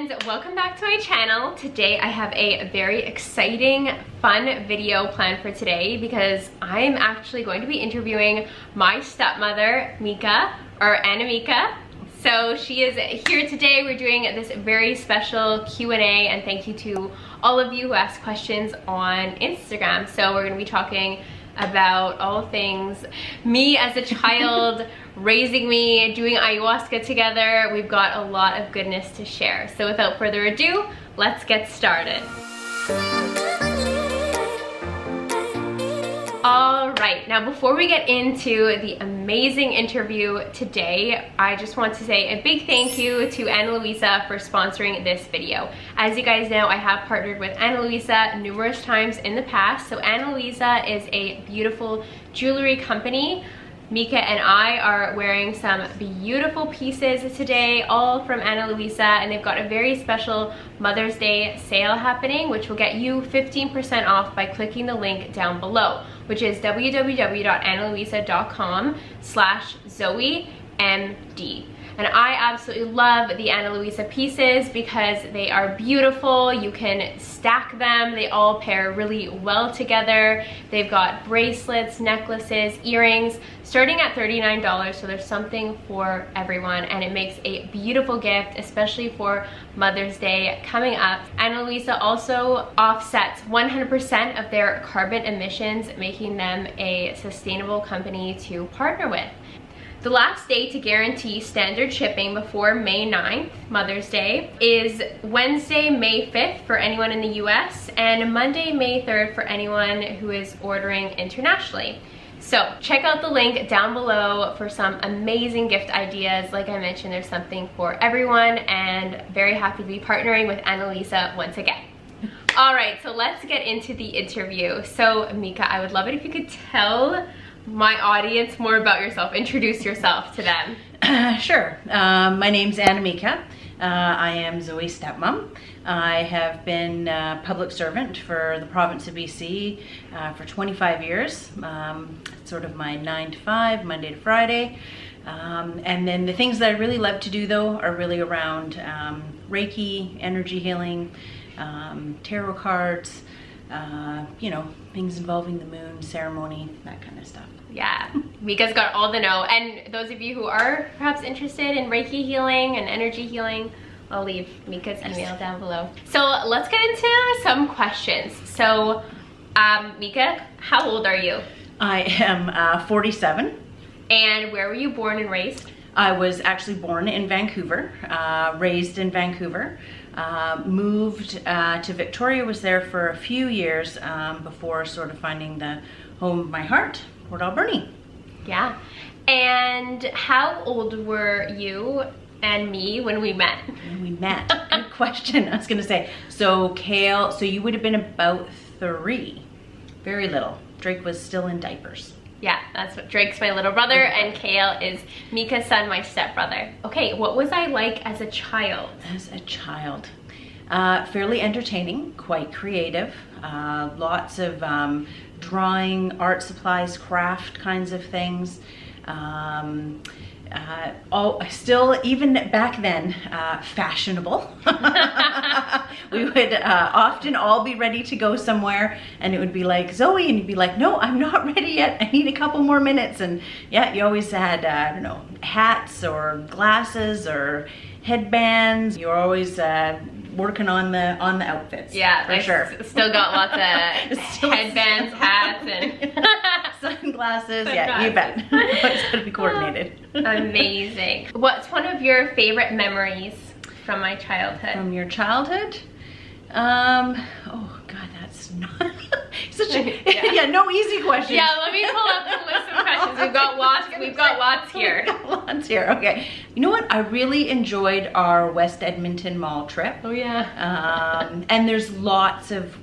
friends, welcome back to my channel. Today I have a very exciting, fun video planned for today because I'm actually going to be interviewing my stepmother, Mika, or Mika. So she is here today. We're doing this very special Q&A, and thank you to all of you who asked questions on Instagram. So we're gonna be talking about all things me as a child, raising me, doing ayahuasca together. We've got a lot of goodness to share. So without further ado, let's get started. All right, now before we get into the amazing interview today, I just want to say a big thank you to Ana Luisa for sponsoring this video. As you guys know, I have partnered with Ana Luisa numerous times in the past. So Ana Luisa is a beautiful jewelry company. Mika and I are wearing some beautiful pieces today, all from Ana Luisa, and they've got a very special Mother's Day sale happening, which will get you 15% off by clicking the link down below, which is www.analuisa.com/ZoeMD. And I absolutely love the Ana Luisa pieces because they are beautiful. You can stack them. They all pair really well together. They've got bracelets, necklaces, earrings, starting at $39. So there's something for everyone, and it makes a beautiful gift, especially for Mother's Day coming up. Ana Luisa also offsets 100% of their carbon emissions, making them a sustainable company to partner with. The last day to guarantee standard shipping before May 9th, Mother's Day, is Wednesday, May 5th for anyone in the US, and Monday, May 3rd for anyone who is ordering internationally. So check out the link down below for some amazing gift ideas. Like I mentioned, there's something for everyone, and very happy to be partnering with Ana Luisa once again. All right, so let's get into the interview. So Mika, I would love it if you could tell my audience more about yourself. Introduce yourself to them. Sure. My name's Mika. I am Zoe's stepmom. I have been a public servant for the province of BC for 25 years. Sort of my 9 to 5, Monday to Friday. And then the things that I really love to do though are really around Reiki, energy healing, tarot cards, you know, things involving the moon, ceremony, that kind of stuff. Yeah, Mika's got all the know. And those of you who are perhaps interested in Reiki healing and energy healing, I'll leave Mika's email down below. So let's get into some questions. So Mika, how old are you? I am 47. And where were you born and raised? I was actually born in Vancouver, raised in Vancouver, moved to Victoria, was there for a few years before sort of finding the home of my heart, Port Alberni. Yeah. And how old were you and me when we met? When we met? Good question. I was gonna say, so Kale, so you would have been about 3, very little. Drake was still in diapers. Yeah, that's what Drake's my little brother, and Kale is Mika's son, my stepbrother. Okay, what was I like as a child? As a child, fairly entertaining, quite creative, lots of drawing, art supplies, craft kinds of things. Still, even back then, fashionable. We would often all be ready to go somewhere, and it would be like, Zoe, and you'd be like, no, I'm not ready yet. I need a couple more minutes. And yeah, you always had, I don't know, hats or glasses or headbands. You're always working on the outfits. Yeah, for sure. Still got lots of headbands, hats, and sunglasses. Yeah, you bet. It's gotta be coordinated. Amazing. What's one of your favorite memories from my childhood? From your childhood? Oh God, that's not such a yeah, no easy question. Yeah, let me pull up the list of questions. We've got lots. We've got lots here. We've got lots here. Okay. You know what? I really enjoyed our West Edmonton Mall trip. Oh yeah. And there's lots of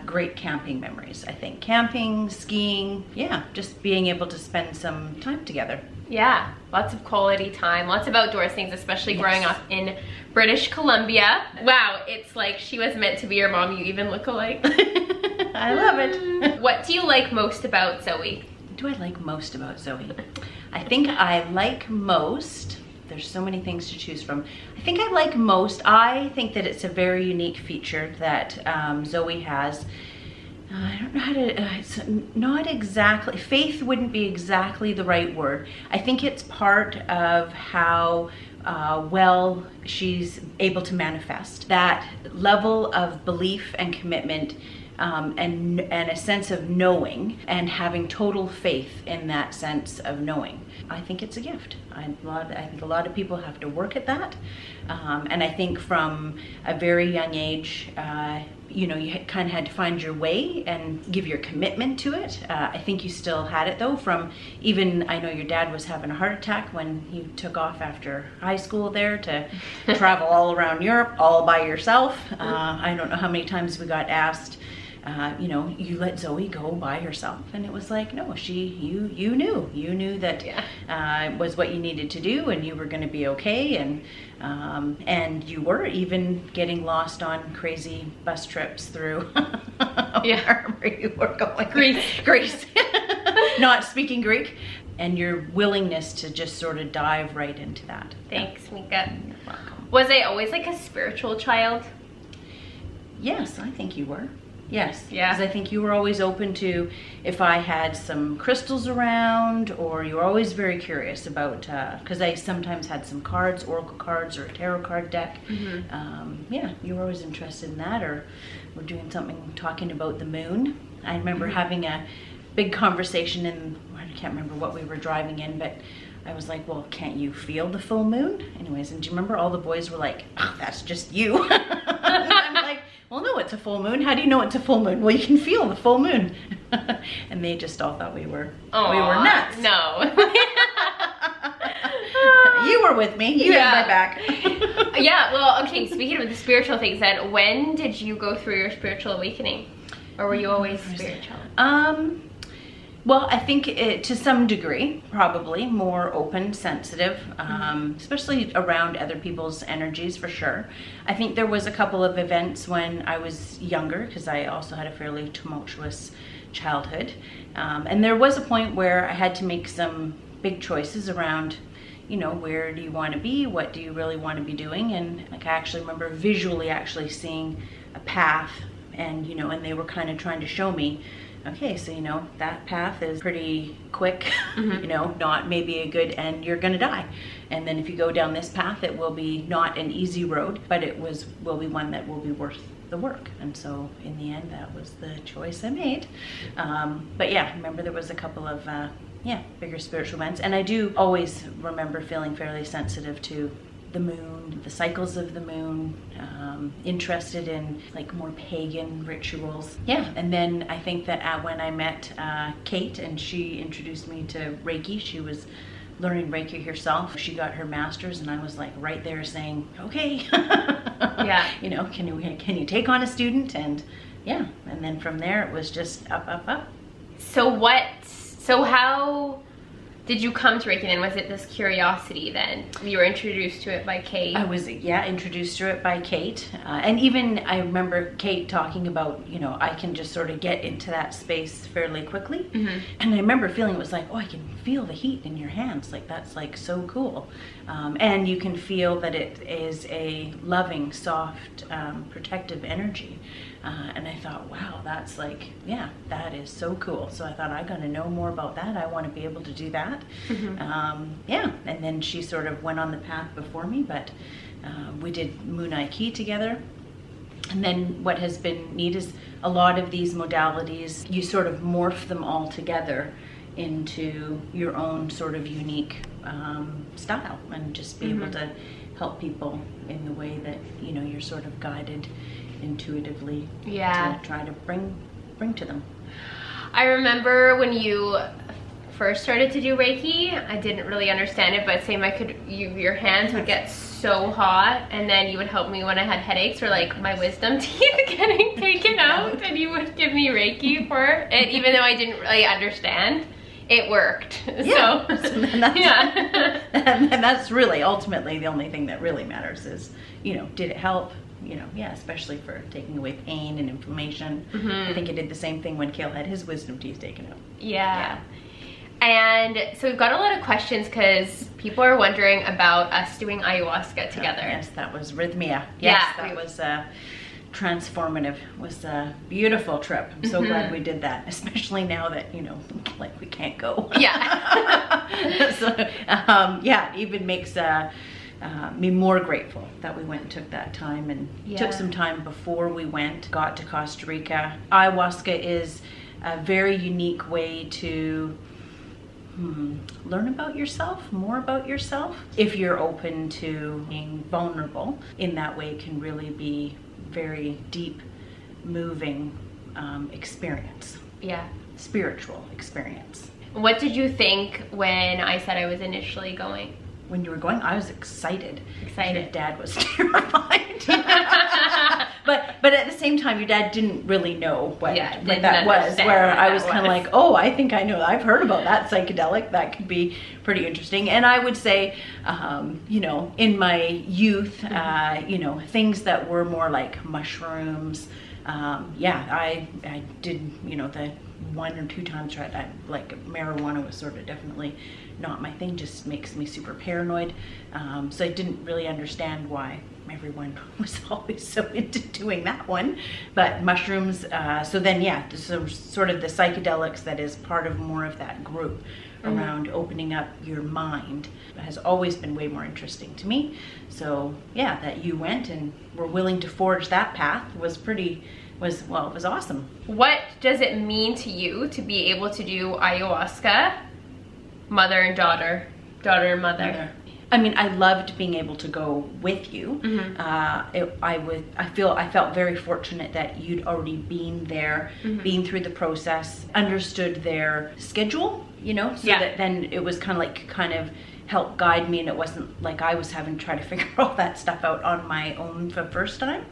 great camping memories. I think camping, skiing, yeah, just being able to spend some time together. Yeah, lots of quality time, lots of outdoors things, especially growing up in British Columbia. Wow, it's like she was meant to be your mom. You even look alike. I love it. What do you like most about Zoe? What do I like most about Zoe? I think I like most there's so many things to choose from. I think I think that it's a very unique feature that Zoe has. I don't know how to, it's not exactly, faith wouldn't be exactly the right word. I think it's part of how well she's able to manifest. That level of belief and commitment, and a sense of knowing and having total faith in that sense of knowing. I think it's a gift. I think a lot of people have to work at that. And I think from a very young age, you kind of had to find your way and give your commitment to it. I think you still had it though, from even, I know your dad was having a heart attack when you took off after high school there to travel all around Europe all by yourself. I don't know how many times we got asked, you let Zoe go by herself, and it was like, no, you knew that was what you needed to do, and you were going to be okay, and you were even getting lost on crazy bus trips through wherever you were going. Greece. Not speaking Greek, and your willingness to just sort of dive right into that. Thanks, Mika. You're welcome. Was I always like a spiritual child? Yes, I think you were. Yes. Yeah. Because I think you were always open to if I had some crystals around, or you were always very curious about, because I sometimes had some cards, oracle cards, or a tarot card deck. You were always interested in that, or we're doing something talking about the moon. I remember having a big conversation, and I can't remember what we were driving in, but I was like, well, can't you feel the full moon? Anyways, and do you remember all the boys were like, oh, that's just you. And I'm like, well, no, it's a full moon. How do you know it's a full moon? Well, you can feel the full moon. And they just all thought we were nuts. No. You were with me. You had my back. Yeah, well, okay, speaking of the spiritual things then, when did you go through your spiritual awakening? Or were you always spiritual? Well, I think to some degree, probably more open, sensitive, especially around other people's energies, for sure. I think there was a couple of events when I was younger, because I also had a fairly tumultuous childhood. And there was a point where I had to make some big choices around, where do you want to be? What do you really want to be doing? And like, I actually remember visually actually seeing a path, and, and they were kind of trying to show me, okay, so that path is pretty quick, not maybe a good end, you're gonna die. And then if you go down this path, it will be not an easy road, but will be one that will be worth the work. And so in the end, that was the choice I made. But yeah, remember there was a couple of bigger spiritual events, and I do always remember feeling fairly sensitive to the moon, the cycles of the moon, interested in like more pagan rituals. Yeah, and then I think that when I met Kate and she introduced me to Reiki, she was learning Reiki herself. She got her master's, and I was like right there saying, okay, yeah, can you take on a student? And yeah, and then from there it was just up. So how did you come to Reiki then? Was it this curiosity then? You were introduced to it by Kate? I was, introduced to it by Kate. And even I remember Kate talking about, I can just sort of get into that space fairly quickly. And I remember feeling it was like, oh, I can feel the heat in your hands. Like, that's like so cool. And you can feel that it is a loving, soft, protective energy. And I thought, wow, that's like, that is so cool. So I thought, I got to know more about that. I want to be able to do that. And then she sort of went on the path before me, but we did Moon Aiki together. And then what has been neat is a lot of these modalities, you sort of morph them all together into your own sort of unique style, and just be able to help people in the way that, you're sort of guided intuitively to try to bring to them. I remember when you first started to do Reiki, I didn't really understand it, but same, your hands would get so hot, and then you would help me when I had headaches or like my wisdom teeth getting taken out, and you would give me Reiki for it, even though I didn't really understand. It worked. Yeah. And that's really ultimately the only thing that really matters is, did it help? Especially for taking away pain and inflammation. I think it did the same thing when Kale had his wisdom teeth taken out. Yeah. And so we've got a lot of questions because people are wondering about us doing ayahuasca together. Yes, that was Rhythmia. Yes, Yeah. that was transformative. It was a beautiful trip. I'm so glad we did that, especially now that, you know, like we can't go. Yeah. So, yeah, it even makes me more grateful that we went and took that time and took some time before we got to Costa Rica. Ayahuasca is a very unique way to learn about yourself, more about yourself. If you're open to being vulnerable in that way, can really be very deep, moving experience. Yeah. Spiritual experience. What did you think when I said I was initially going? When you were going, I was excited. Excited. Your dad was terrified. but at the same time, your dad didn't really know what that was. Where I was kind of like, oh, I think I know. I've heard about that psychedelic. That could be pretty interesting. And I would say, you know, in my youth, you know, things that were more like mushrooms. Yeah, I did, you know, the 1 or 2 times tried. Like marijuana was sort of definitely not my thing, just makes me super paranoid. So I didn't really understand why everyone was always so into doing that one. But mushrooms, so then yeah, so sort of the psychedelics that is part of more of that group around opening up your mind has always been way more interesting to me. So yeah, that you went and were willing to forge that path was awesome. What does it mean to you to be able to do ayahuasca, mother and daughter and mother? I mean, I loved being able to go with you. I felt very fortunate that you'd already been there, been through the process, understood their schedule, you know, so that then it was kind of help guide me, and it wasn't like I was having to try to figure all that stuff out on my own for the first time.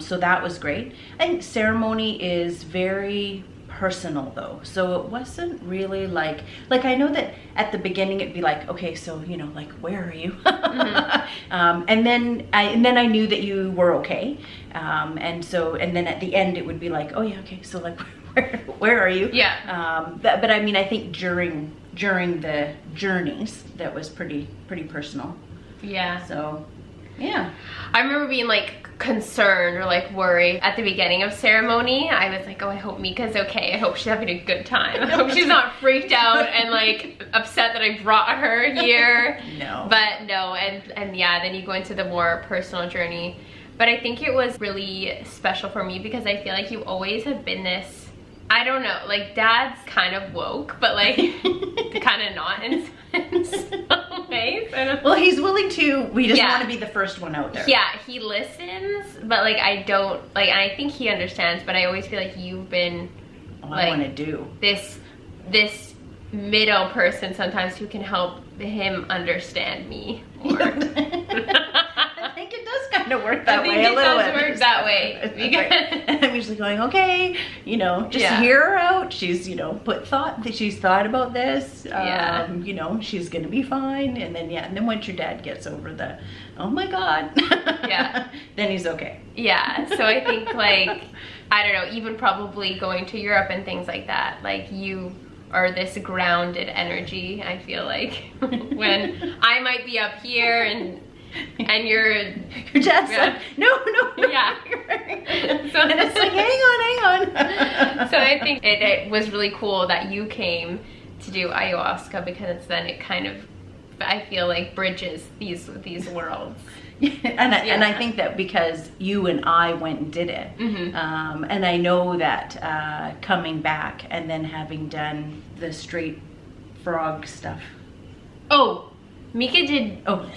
So that was great. I think ceremony is very personal though, so it wasn't really like I know that at the beginning it'd be like, okay, so you know, like, where are you? And then I knew that you were okay, and then at the end it would be like, oh yeah, okay, so like where are you? But I mean, I think during the journeys that was pretty personal. So yeah, I remember being like concerned or like worried at the beginning of ceremony. I was like, oh, I hope Mika's okay. I hope she's having a good time. I hope she's not freaked out and like upset that I brought her here. No. But no, and yeah, then you go into the more personal journey. But I think it was really special for me because I feel like you always have been this, I don't know, like Dad's kind of woke, but like kind of not in some ways. Well, he's willing to, we just want to be the first one out there. Yeah, he listens, but like I don't, like, and I think he understands, but I always feel like you've been I want to do this middle person sometimes who can help him understand me more. I think it does kind of work that way a little bit. I think it does work that way. And I'm usually going, okay, you know, just hear her out. She's, you know, she's thought about this. You know, she's gonna be fine. And then once your dad gets over the, oh my God, then he's okay. Yeah. So I think like, I don't know, even probably going to Europe and things like that, like you are this grounded energy, I feel like, when I might be up here and your dad's like, no. Yeah. So, and it's like, hang on. So I think it was really cool that you came to do ayahuasca, because then it kind of, I feel like, bridges these worlds. And I think that because you and I went and did it, and I know that coming back and then having done the straight frog stuff. Oh, Mika did Toad.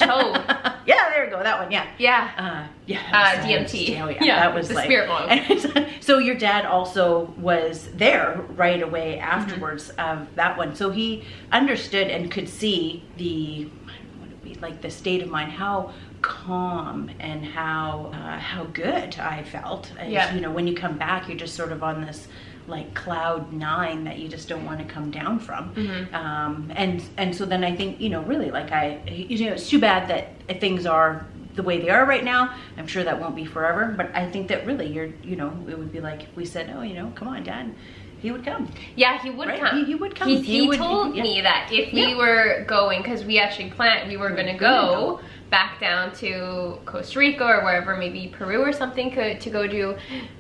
Yeah, there we go, that one, yeah. DMT. Oh yeah, that was the like, spirit mode. So your dad also was there right away afterwards of that one. So he understood and could see the, what would it be, like the state of mind, how calm and how good I felt. You know, when you come back, you're just sort of on this like cloud 9 that you just don't want to come down from. And so then I think, you know, really like you know, it's too bad that things are the way they are right now. I'm sure that won't be forever, but I think that really you know, it would be like if we said, oh, you know, come on, Dad, he would come. Yeah, he would Right? come. He would come. He told me that if we were going, because we actually planned, we were going to go back down to Costa Rica or wherever, maybe Peru or something, to go do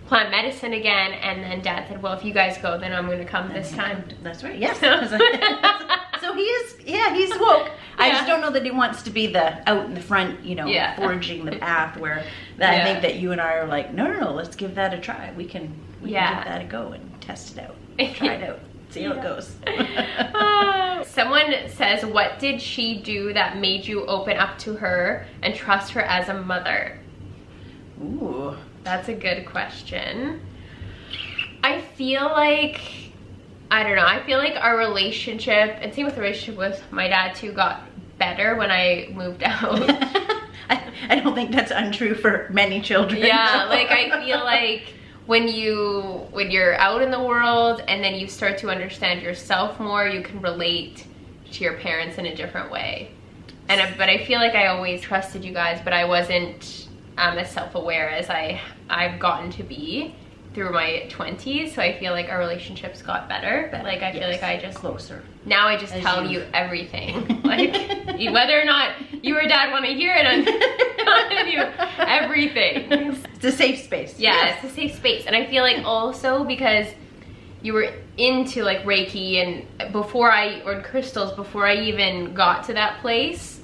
plant medicine again. And then Dad said, well, if you guys go, then I'm going to come this time. That's right. Yes. So he is, he's woke. I just don't know that he wants to be the out in the front, you know, forging the path where I think that you and I are like, no, let's give that a try. We can give that a go and test it out. Try it out. See how it goes. Someone says, what did she do that made you open up to her and trust her as a mother? Ooh. That's a good question. I feel like, I don't know, I feel like our relationship, and same with the relationship with my dad too, got better when I moved out. I don't think that's untrue for many children. Yeah, like I feel like when you're out in the world and then you start to understand yourself more, you can relate to your parents in a different way. But I feel like I always trusted you guys, but I wasn't as self-aware as I've gotten to be through my 20s. So I feel like our relationships got better. Like I feel like I just closer. Now I just tell you everything, like whether or not you or Dad want to hear it, I'm telling you everything. It's a safe space. Yeah, it's a safe space. And I feel like also because you were into like Reiki and or crystals before I even got to that place,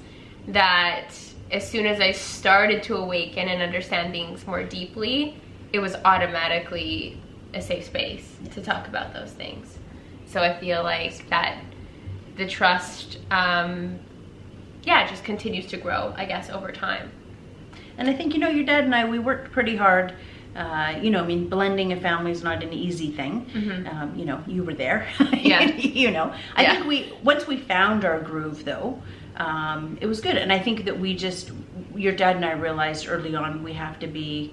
that as soon as I started to awaken and understand things more deeply, it was automatically a safe space to talk about those things. So I feel like that the trust, just continues to grow, I guess, over time. And I think, you know, your dad and I, we worked pretty hard. You know, I mean, blending a family is not an easy thing. Mm-hmm. You know, you were there. Yeah. You know, I think once we found our groove though, it was good. And I think that your dad and I realized early on we have to be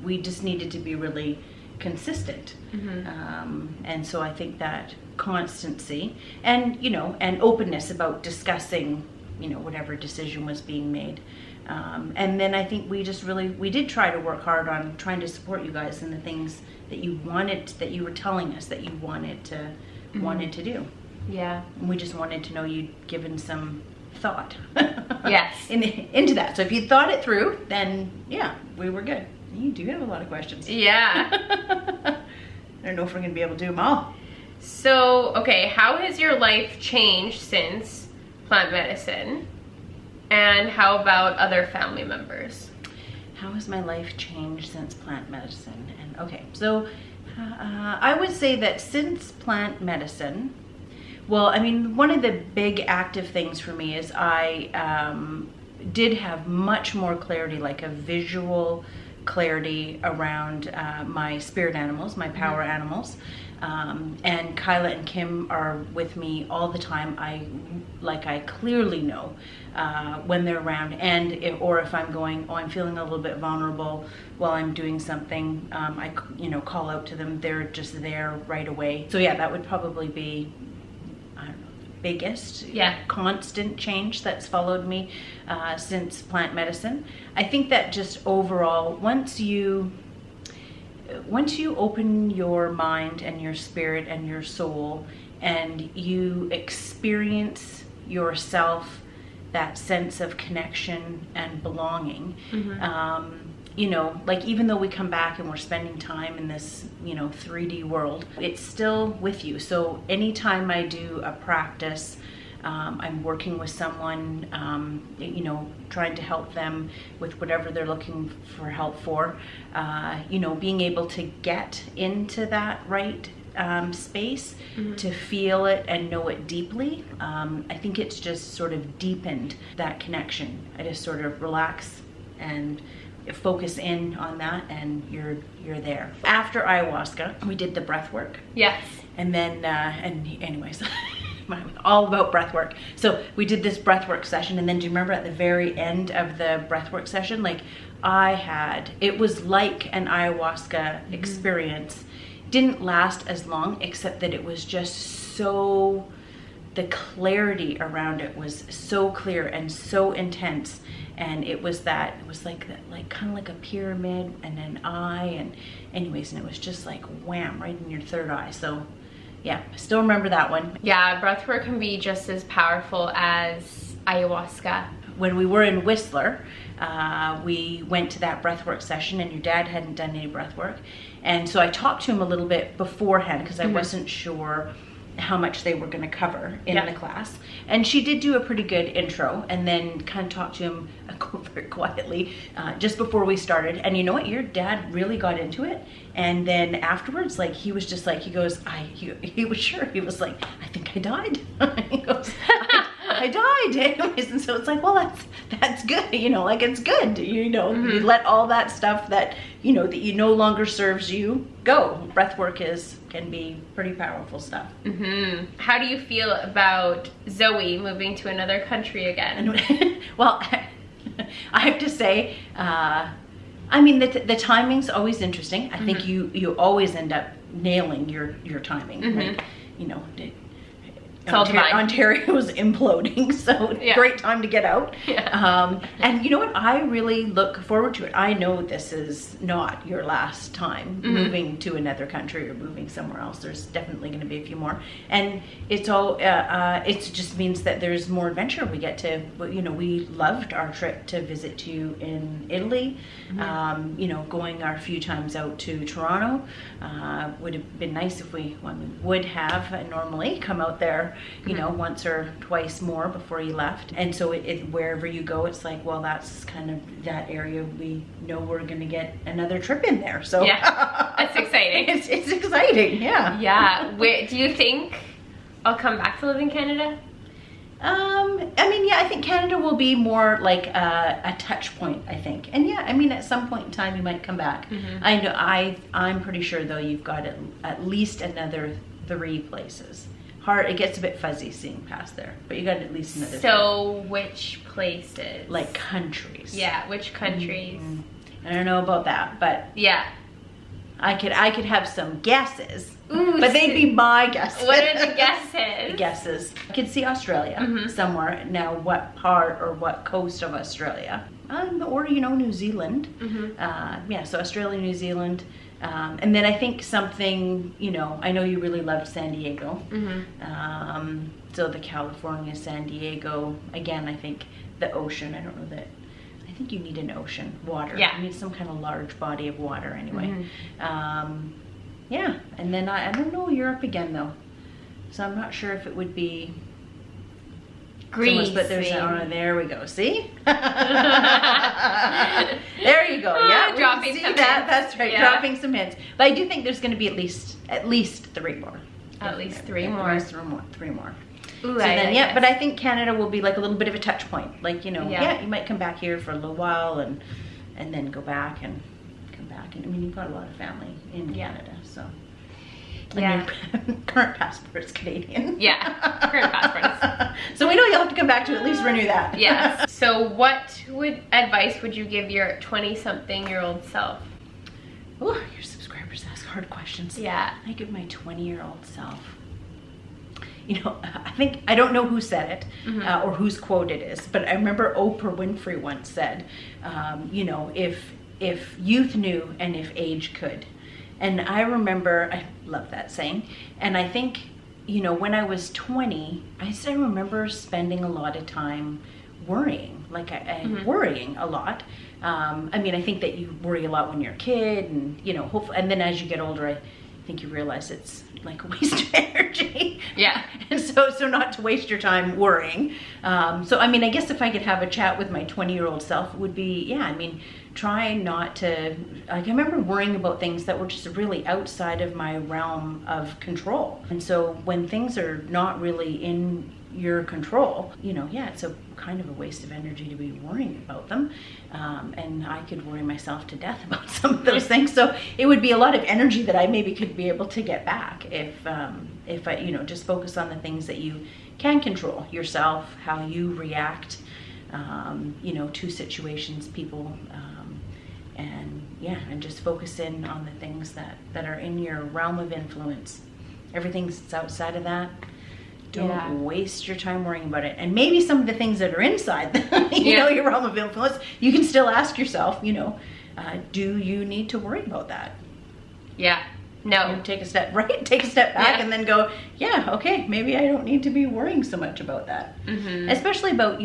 we just needed to be really consistent. Mm-hmm. And so I think that constancy and, you know, and openness about discussing, you know, whatever decision was being made. And then I think we did try to work hard on trying to support you guys in the things that you were telling us that you wanted to do. Yeah. And we just wanted to know you'd given some thought into that. So if you thought it through, then we were good. You do have a lot of questions. Yeah. I don't know if we're gonna be able to do them all. So, okay, how has your life changed since plant medicine? And how about other family members? How has my life changed since plant medicine? And okay, so I would say that since plant medicine, well, I mean, one of the big active things for me is I did have much more clarity, like a visual clarity around my spirit animals, my power animals. And Kyla and Kim are with me all the time. I clearly know when they're around, or if I'm going, I'm feeling a little bit vulnerable while I'm doing something, I call out to them. They're just there right away. So yeah, that would probably be, I don't know, the biggest constant change that's followed me since plant medicine. I think that just overall, once you open your mind and your spirit and your soul and you experience yourself, that sense of connection and belonging, you know, like even though we come back and we're spending time in this, you know, 3D world, it's still with you. So anytime I do a practice, I'm working with someone, you know, trying to help them with whatever they're looking for help for, you know, being able to get into that right space, to feel it and know it deeply. I think it's just sort of deepened that connection. I just sort of relax and focus in on that, and you're there. After ayahuasca, we did the breath work. Yes. And then, anyways, all about breath work. So we did this breath work session, and then do you remember at the very end of the breath work session, like it was like an ayahuasca experience. Didn't last as long, except that it was just so the clarity around it was so clear and so intense. And it was kind of like a pyramid and an eye, and anyways, and it was just like wham, right in your third eye. So yeah, I still remember that one. Yeah, breathwork can be just as powerful as ayahuasca. When we were in Whistler, we went to that breathwork session, and your dad hadn't done any breathwork. And so I talked to him a little bit beforehand because I wasn't sure how much they were going to cover in the class. And she did do a pretty good intro, and then kind of talked to him very quietly just before we started. And you know what? Your dad really got into it. And then afterwards, like, he was just like, he goes, he was sure. He was like, I think I died. He goes, I died. Anyways, and so it's like, well, that's good. You know, like, it's good. You know, you let all that stuff that, you know, that you no longer serves you go. Breathwork can be pretty powerful stuff. How do you feel about Zoe moving to another country again? Well, I have to say, I mean, the timing's always interesting. I think you always end up nailing your timing. Like, you know, Ontario was imploding, so great time to get out. And you know what? I really look forward to it. I know this is not your last time moving to another country or moving somewhere else. There's definitely going to be a few more, and it's all. It just means that there's more adventure. We get to, you know, we loved our trip to visit you in Italy. You know, going our few times out to Toronto would have been nice if we would have normally come out there, you know, once or twice more before you left. And so wherever you go, it's like, well, that's kind of that area. We know we're going to get another trip in there. So yeah, that's exciting. It's exciting. Yeah. Yeah. Do you think I'll come back to live in Canada? I mean, yeah, I think Canada will be more like a touch point, I think. And yeah, I mean, at some point in time, you might come back. I know, I'm pretty sure though, you've got at least another 3 places. It gets a bit fuzzy seeing past there, but you got at least another. So which places? Like countries. Yeah, which countries? I don't know about that, but yeah, I could have some guesses. Ooh, but they'd be my guesses. What are the guesses? The guesses. I could see Australia somewhere. Now, what part or what coast of Australia? Or, you know, New Zealand. Yeah, so Australia, New Zealand. And then I think something, you know, I know you really loved San Diego. So the California, San Diego. Again, I think the ocean. I don't know that. I think you need an ocean, water. Yeah. You need some kind of large body of water anyway. Yeah, and then I don't know Europe again though. So I'm not sure if it would be Greece. But there's there we go. See? There you go. Yeah, dropping see some that. hints. That's right. Yeah. Dropping some hints. But I do think there's going to be at least 3 more. At least 3 more. At least 3 more. Ooh, so then, yeah, but I think Canada will be like a little bit of a touch point. Like, you know, Yeah. you might come back here for a little while and then go back and come back. And I mean, you've got a lot of family in Canada, so. Yeah. And your current passport is Canadian. Yeah, current passport is. So we know you'll have to come back to at least renew that. Yes. So what advice would you give your 20-something-year-old self? Oh, your subscribers ask hard questions. Yeah. I give my 20-year-old self. You know, I don't know who said it or whose quote it is, but I remember Oprah Winfrey once said, you know, if youth knew and if age could. And I remember, I love that saying. And I think, you know, when I was 20, I remember spending a lot of time worrying, worrying a lot. I mean, I think that you worry a lot when you're a kid and, you know, hopefully, and then as you get older, I think you realize it's like a waste of energy. Yeah. And so not to waste your time worrying. So, I mean, I guess if I could have a chat with my 20-year-old self, it would be, yeah, I mean, try not to, like, I remember worrying about things that were just really outside of my realm of control. And so when things are not really in your control, you know, yeah, it's a kind of a waste of energy to be worrying about them. And I could worry myself to death about some of those things. So it would be a lot of energy that I maybe could be able to get back if I, you know, just focus on the things that you can control yourself, how you react, you know, to situations, people, and just focus in on the things that are in your realm of influence. Everything that's outside of that, Don't waste your time worrying about it. And maybe some of the things that are inside, your realm of influence, you can still ask yourself, do you need to worry about that? Yeah. No. Take a step back and then go, okay, maybe I don't need to be worrying so much about that. Especially about,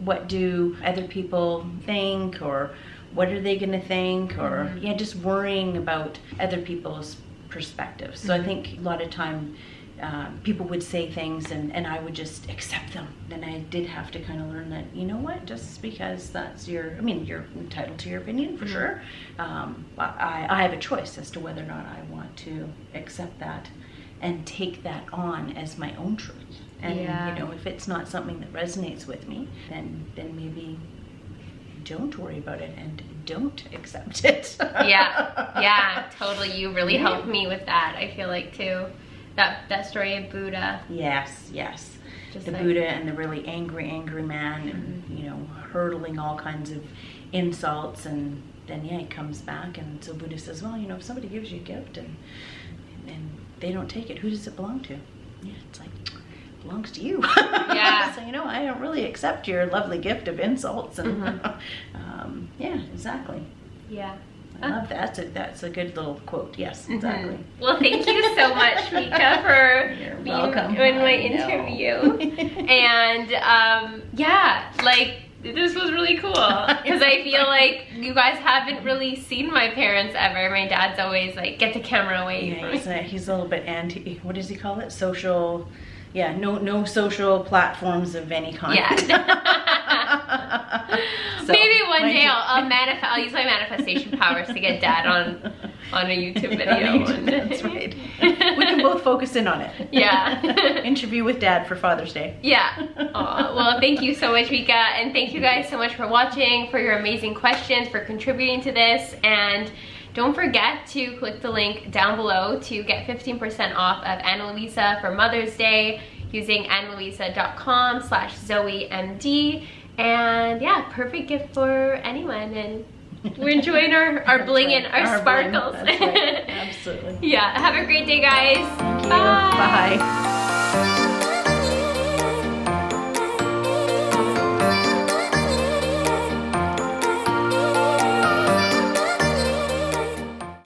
what do other people think, or what are they going to think, or just worrying about other people's perspectives. So I think a lot of time people would say things and I would just accept them. Then I did have to kind of learn that, just because that's you're entitled to your opinion for sure. I have a choice as to whether or not I want to accept that and take that on as my own truth. And if it's not something that resonates with me, then maybe don't worry about it and don't accept it. Yeah, totally. You really helped me with that, I feel like, too. That story of Buddha. Yes. Just the Buddha and the really angry man, and hurtling all kinds of insults, and then he comes back, and so Buddha says, well, if somebody gives you a gift and they don't take it, who does it belong to? It's like, it belongs to you. So I don't really accept your lovely gift of insults, and exactly. I love that. That's a good little quote. Yes, exactly. Well, thank you so much, Mika, for being in my interview. And this was really cool, because I feel like you guys haven't really seen my parents ever. My dad's always like, get the camera away from me. He's a little bit anti, what does he call it? Social, no social platforms of any kind. So, maybe one day I'll use my manifestation powers to get Dad on a YouTube video. That's right. We can both focus in on it. Interview with Dad for Father's Day. Well, thank you so much, Mika, and thank you guys so much for watching, for your amazing questions, for contributing to this, and don't forget to click the link down below to get 15% off of Ana Luisa for Mother's Day using analuisa.com/ZoeMD. And perfect gift for anyone, and we're enjoying our bling and our sparkles. That's right. Absolutely. Have a great day, guys. Thank you. Bye.